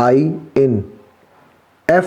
IN, F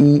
E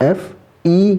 FE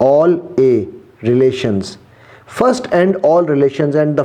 all A relations, first and all relations, and the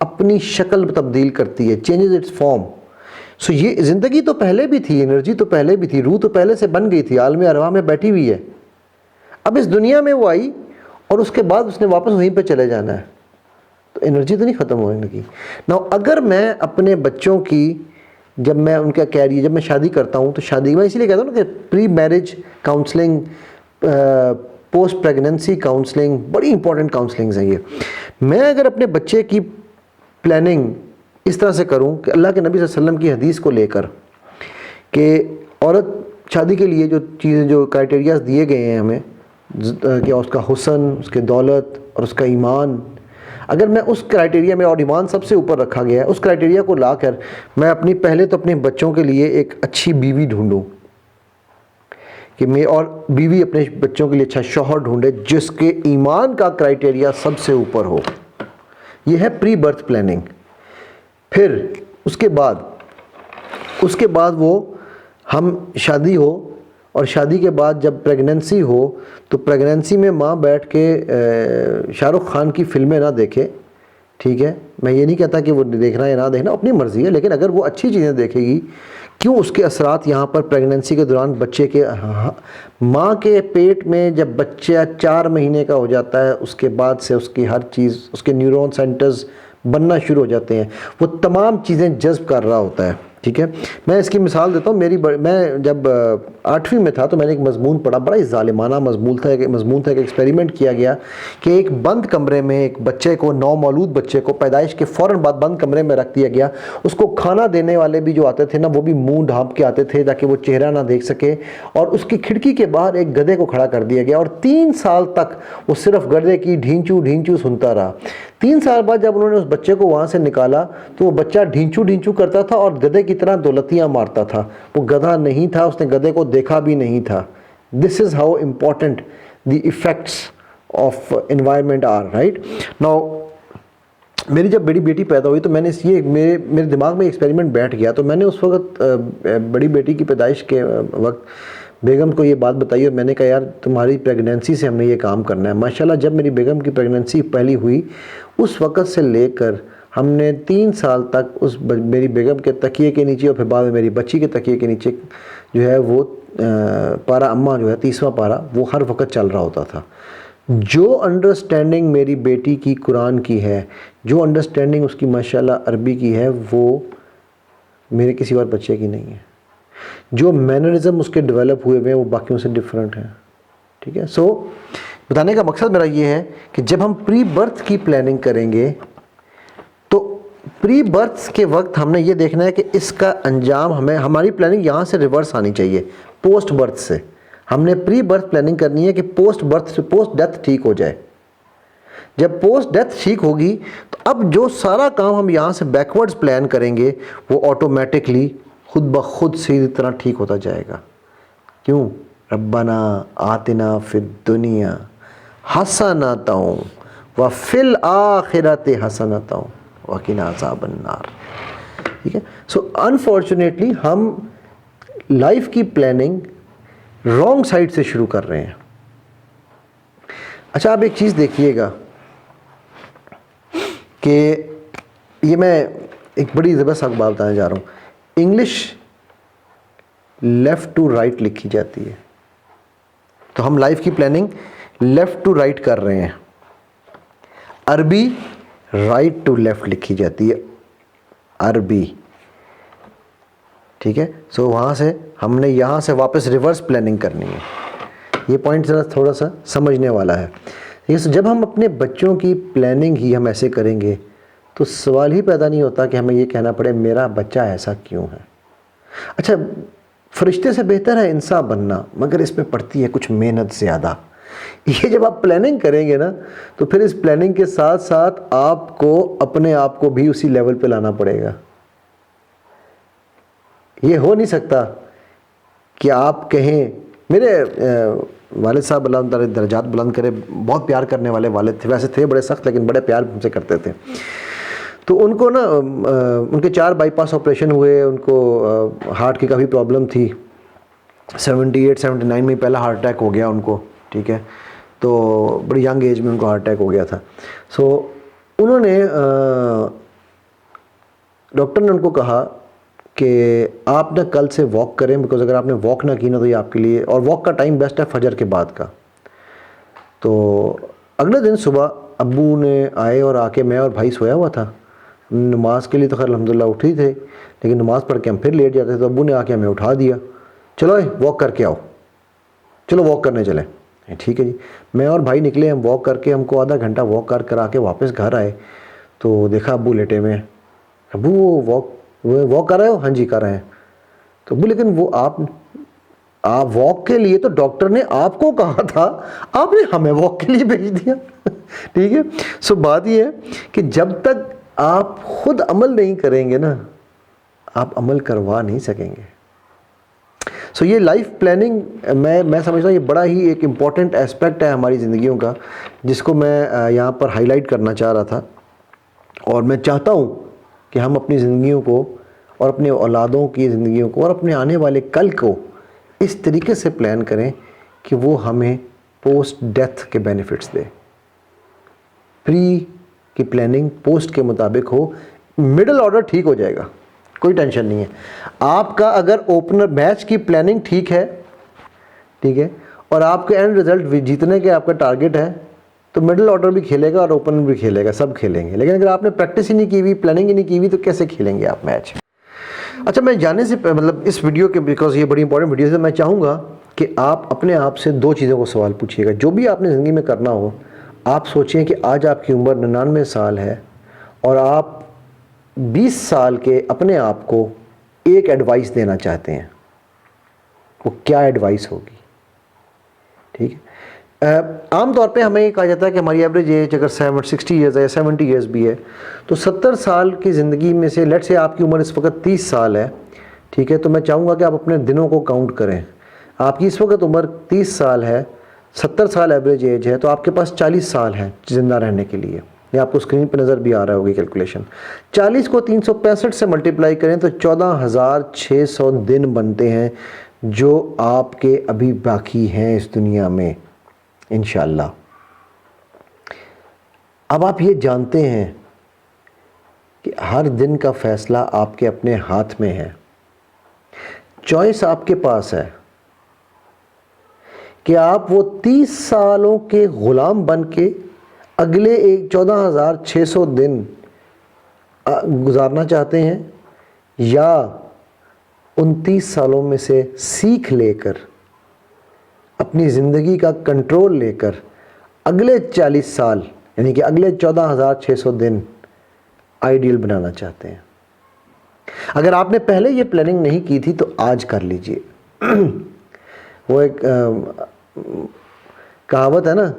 اپنی شکل تبدیل کرتی ہے, چینجز اٹس فارم. سو یہ زندگی تو پہلے بھی تھی, انرجی تو پہلے بھی تھی, روح تو پہلے سے بن گئی تھی, عالم ارواح میں بیٹھی ہوئی ہے. اب اس دنیا میں وہ آئی اور اس کے بعد اس نے واپس وہیں پہ چلے جانا ہے, تو انرجی تو نہیں ختم ہونے کی. نا اگر میں اپنے بچوں کی, جب میں ان کا کیریئر, جب میں شادی کرتا ہوں تو شادی میں اسی لیے کہتا ہوں نا کہ pre marriage counselling, post pregnancy counselling بڑی امپورٹنٹ کاؤنسلنگز ہیں یہ. میں اگر اپنے بچے کی پلاننگ اس طرح سے کروں کہ اللہ کے نبی صلی اللہ علیہ وسلم کی حدیث کو لے کر, کہ عورت شادی کے لیے جو چیزیں, جو کرائٹیریاز دیے گئے ہیں ہمیں, کہ اس کا حسن, اس کے دولت اور اس کا ایمان, اگر میں اس کرائٹیریا میں, اور ایمان سب سے اوپر رکھا گیا ہے, اس کرائٹیریا کو لا کر میں پہلے تو اپنے بچوں کے لیے ایک اچھی بیوی ڈھونڈوں, کہ میں, اور بیوی اپنے بچوں کے لیے اچھا شوہر ڈھونڈے جس کے ایمان کا کرائٹیریا سب سے اوپر ہو. یہ ہے پری برتھ پلاننگ. پھر اس کے بعد وہ ہم شادی ہو, اور شادی کے بعد جب پریگننسی ہو تو پریگننسی میں ماں بیٹھ کے شاہ رخ خان کی فلمیں نہ دیکھے, ٹھیک ہے. میں یہ نہیں کہتا کہ وہ دیکھنا یا نہ دیکھنا اپنی مرضی ہے, لیکن اگر وہ اچھی چیزیں دیکھے گی, کیوں اس کے اثرات یہاں پر پریگننسی کے دوران بچے کے, ماں کے پیٹ میں جب بچہ 4 مہینے کا ہو جاتا ہے, اس کے بعد سے اس کی ہر چیز, اس کے نیورون سینٹرز بننا شروع ہو جاتے ہیں, وہ تمام چیزیں جذب کر رہا ہوتا ہے, ٹھیک ہے. میں اس کی مثال دیتا ہوں. میں جب 8ویں میں تھا تو میں نے ایک مضمون پڑھا, بڑا ہی ظالمانہ مضمون تھا. ایک ایکسپیریمنٹ کیا گیا کہ ایک بند کمرے میں ایک بچے کو, نومولود بچے کو پیدائش کے فوراً بعد بند کمرے میں رکھ دیا گیا. اس کو کھانا دینے والے بھی جو آتے تھے نا, وہ بھی منہ ڈھانپ کے آتے تھے تاکہ وہ چہرہ نہ دیکھ سکے, اور اس کی کھڑکی کے باہر ایک گدھے کو کھڑا کر دیا گیا, اور 3 سال تک وہ صرف گدھے کی ڈھینچو ڈھینچو سنتا رہا. 3 سال بعد جب انہوں نے اس بچے کو وہاں سے نکالا تو وہ بچہ ڈھینچو ڈھینچو کرتا تھا اور گدھے کی طرح دولتیاں مارتا تھا. وہ گدھا نہیں تھا, اس نے گدھے کو دیکھا بھی نہیں تھا. This is how important the effects of environment are, right. Now میری جب بڑی بیٹی پیدا ہوئی تو میں نے یہ میرے دماغ میں ایکسپیریمنٹ بیٹھ گیا. تو میں نے اس وقت بڑی بیٹی کی پیدائش کے وقت بیگم کو یہ بات بتائی, اور میں نے کہا یار تمہاری پریگننسی سے ہم نے یہ کام کرنا ہے. ماشاءاللہ جب میری بیگم کی پریگننسی پہلی ہوئی, اس وقت سے لے کر ہم نے 3 سال تک اس میری بیگم کے تکیے کے نیچے, اور پھر بعد میں میری بچی کے تکیے کے نیچے جو ہے وہ پارا اماں جو ہے 30واں پارا وہ ہر وقت چل رہا ہوتا تھا. جو انڈرسٹینڈنگ میری بیٹی کی قرآن کی ہے, جو انڈرسٹینڈنگ اس کی ماشاءاللہ عربی کی ہے, وہ میرے کسی اور بچے کی نہیں ہے. جو مینرزم اس کے ڈیولپ ہوئے ہوئے ہیں وہ باقیوں سے ڈیفرنٹ ہیں, ٹھیک ہے. سو بتانے کا مقصد میرا یہ ہے کہ جب ہم پری برتھ کی پلاننگ کریں گے تو پری برتھ کے وقت ہم نے یہ دیکھنا ہے کہ اس کا انجام, ہماری پلاننگ یہاں سے ریورس آنی چاہیے پوسٹ برتھ سے. ہم نے پری برتھ پلاننگ کرنی ہے کہ پوسٹ برتھ سے پوسٹ ڈیتھ ٹھیک ہو جائے. جب پوسٹ ڈیتھ ٹھیک ہوگی تو اب جو سارا کام ہم یہاں سے بیکورڈز پلان کریں گے وہ آٹومیٹکلی خود بخود سیدھی طرح ٹھیک ہوتا جائے گا. کیوں؟ ربنا آتنا فی الدنیا حسنۃ وفی الآخرۃ حسنۃ وقنا عذاب النار, ٹھیک ہے. سو انفارچونیٹلی ہم لائف کی پلاننگ رانگ سائڈ سے شروع کر رہے ہیں. اچھا آپ ایک چیز دیکھیے گا کہ یہ میں ایک بڑی زبردست بات بتانے جا رہا ہوں. انگلش لیفٹ ٹو رائٹ لکھی جاتی ہے, تو ہم لائف کی پلاننگ لیفٹ ٹو رائٹ کر رہے ہیں. عربی رائٹ ٹو لیفٹ لکھی جاتی ہے, عربی, ٹھیک ہے. سو وہاں سے ہم نے یہاں سے واپس ریورس پلاننگ کرنی ہے. یہ پوائنٹ ذرا تھوڑا سا سمجھنے والا ہے. جب ہم اپنے بچوں کی پلاننگ ہی ہم ایسے کریں گے تو سوال ہی پیدا نہیں ہوتا کہ ہمیں یہ کہنا پڑے میرا بچہ ایسا کیوں ہے. اچھا فرشتے سے بہتر ہے انسان بننا, مگر اس میں پڑتی ہے کچھ محنت زیادہ. یہ جب آپ پلاننگ کریں گے نا تو پھر اس پلاننگ کے ساتھ ساتھ آپ کو اپنے آپ کو بھی اسی لیول پہ لانا پڑے گا. یہ ہو نہیں سکتا کہ آپ کہیں, میرے والد صاحب اللہ تعالیٰ درجات بلند کرے, بہت پیار کرنے والے والد تھے, ویسے تھے بڑے سخت لیکن بڑے پیار ہم سے کرتے تھے. تو ان کو نا ان کے 4 بائی پاس آپریشن ہوئے, ان کو ہارٹ کی کافی پرابلم تھی. 78-79 میں پہلا ہارٹ اٹیک ہو گیا ان کو, ٹھیک ہے. تو بڑی ینگ ایج میں ان کو ہارٹ اٹیک ہو گیا تھا. سو انہوں نے ڈاکٹر نے ان کو کہا کہ آپ نہ کل سے واک کریں، بیکاز اگر آپ نے واک نہ کی نا تو یہ آپ کے لیے، اور واک کا ٹائم بیسٹ ہے فجر کے بعد کا. تو اگلے دن صبح ابو نے آئے اور آ کے، میں اور بھائی سویا ہوا تھا نماز کے لیے، تو خیر الحمدللہ اٹھے تھے، لیکن نماز پڑھ کے ہم پھر لیٹ جاتے تھے، تو ابو نے آ کے ہمیں اٹھا دیا، چلو واک کر کے آؤ، چلو واک کرنے چلیں. ٹھیک ہے جی. میں اور بھائی نکلے، ہم واک کر کے، ہم کو آدھا گھنٹہ واک کر آ کے واپس گھر آئے تو دیکھا ابو لیٹے ہوئے ہیں. ابو وہ واک کر رہے ہو؟ ہاں جی کر رہے ہیں. تو ابو لیکن وہ آپ واک کے لیے تو ڈاکٹر نے آپ کو کہا تھا، آپ نے ہمیں واک کے لیے بھیج دیا. ٹھیک ہے. سو بات یہ ہے کہ جب تک آپ خود عمل نہیں کریں گے نا، آپ عمل کروا نہیں سکیں گے. سو یہ لائف پلاننگ میں سمجھتا ہوں یہ بڑا ہی ایک امپورٹنٹ اسپیکٹ ہے ہماری زندگیوں کا، جس کو میں یہاں پر ہائی لائٹ کرنا چاہ رہا تھا. اور میں چاہتا ہوں کہ ہم اپنی زندگیوں کو اور اپنے اولادوں کی زندگیوں کو اور اپنے آنے والے کل کو اس طریقے سے پلان کریں کہ وہ ہمیں پوسٹ ڈیتھ کے بینیفٹس دے. پری کی پلاننگ پوسٹ کے مطابق ہو، مڈل آرڈر ٹھیک ہو جائے گا، کوئی ٹینشن نہیں ہے. آپ کا اگر اوپنر میچ کی پلاننگ ٹھیک ہے، ٹھیک ہے، اور آپ کے اینڈ رزلٹ جیتنے کے آپ کا ٹارگٹ ہے، تو مڈل آرڈر بھی کھیلے گا اور اوپنر بھی کھیلے گا، سب کھیلیں گے. لیکن اگر آپ نے پریکٹس ہی نہیں کی ہوئی، پلاننگ ہی نہیں کی ہوئی، تو کیسے کھیلیں گے آپ میچ؟ اچھا، میں جانے سے مطلب اس ویڈیو کے، بیکاز یہ بڑی امپورٹنٹ ویڈیو ہے، میں چاہوں گا کہ آپ اپنے آپ سے دو چیزوں کو سوال پوچھیے گا. جو بھی آپ نے زندگی میں کرنا ہو، آپ سوچیں کہ آج آپ کی عمر 99 سال ہے اور آپ 20 سال کے اپنے آپ کو ایک ایڈوائس دینا چاہتے ہیں، وہ کیا ایڈوائس ہوگی؟ ٹھیک ہے. عام طور پہ ہمیں یہ کہا جاتا ہے کہ ہماری ایوریج ایج اگر 60 ایئرز ہے یا 70 ایئرز بھی ہے، تو 70 سال کی زندگی میں سے لیٹ سے آپ کی عمر اس وقت 30 سال ہے، ٹھیک ہے، تو میں چاہوں گا کہ آپ اپنے دنوں کو کاؤنٹ کریں. آپ کی اس وقت عمر 30 سال ہے، 70 سال ایوریج ایج ہے، تو آپ کے پاس 40 سال ہیں زندہ رہنے کے لیے. یہ آپ کو اسکرین پہ نظر بھی آ رہا ہوگی کیلکولیشن. 40 کو 365 سے ملٹیپلائی کریں تو 14,600 دن بنتے ہیں جو آپ کے ابھی باقی ہیں اس دنیا میں انشاءاللہ. اب آپ یہ جانتے ہیں کہ ہر دن کا فیصلہ آپ کے اپنے ہاتھ میں ہے. چوائس آپ کے پاس ہے کہ آپ وہ 30 سالوں کے غلام بن کے اگلے 14,600 دن گزارنا چاہتے ہیں، یا ان 30 سالوں میں سے سیکھ لے کر اپنی زندگی کا کنٹرول لے کر اگلے 40 سال یعنی کہ اگلے 14,600 دن آئیڈیل بنانا چاہتے ہیں. اگر آپ نے پہلے یہ پلاننگ نہیں کی تھی تو آج کر لیجئے. وہ ایک کہاوت ہے نا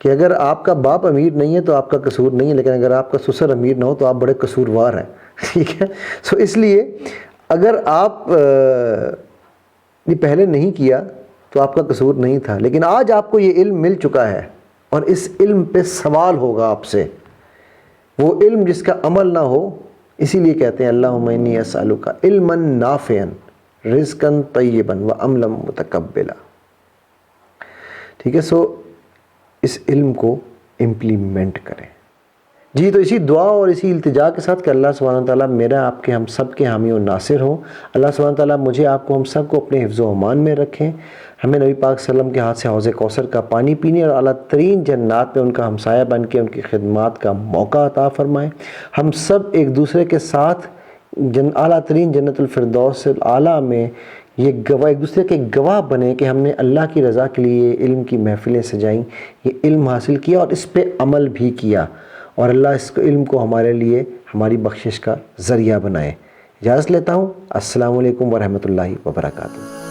کہ اگر آپ کا باپ امیر نہیں ہے تو آپ کا قصور نہیں ہے، لیکن اگر آپ کا سسر امیر نہ ہو تو آپ بڑے قصوروار ہیں. ٹھیک ہے. سو اس لیے اگر آپ یہ پہلے نہیں کیا تو آپ کا قصور نہیں تھا، لیکن آج آپ کو یہ علم مل چکا ہے اور اس علم پہ سوال ہوگا آپ سے، وہ علم جس کا عمل نہ ہو. اسی لیے کہتے ہیں اللہم انی اسألک علما نافعا رزقا طیبا وعملا متقبلا. ٹھیک ہے. سو اس علم کو امپلیمنٹ کریں. جی تو اسی دعا اور اسی التجا کے ساتھ کہ اللہ سبحانہ وتعالیٰ میرا آپ کے ہم سب کے حامی و ناصر ہوں. اللہ سبحانہ وتعالیٰ مجھے آپ کو ہم سب کو اپنے حفظ و امان میں رکھیں. ہمیں نبی پاک صلی اللہ علیہ وسلم کے ہاتھ سے حوض کوثر کا پانی پینے اور اعلیٰ ترین جنات میں ان کا ہمسایہ بن کے ان کی خدمات کا موقع عطا فرمائیں. ہم سب ایک دوسرے کے ساتھ اعلیٰ ترین جنت الفردوس اعلیٰ میں یہ گواہ ایک دوسرے کے گواہ بنے کہ ہم نے اللہ کی رضا کے لیے علم کی محفلیں سجائیں، یہ علم حاصل کیا اور اس پہ عمل بھی کیا، اور اللہ اس علم کو ہمارے لیے ہماری بخشش کا ذریعہ بنائے. اجازت لیتا ہوں. السلام علیکم ورحمۃ اللہ وبرکاتہ.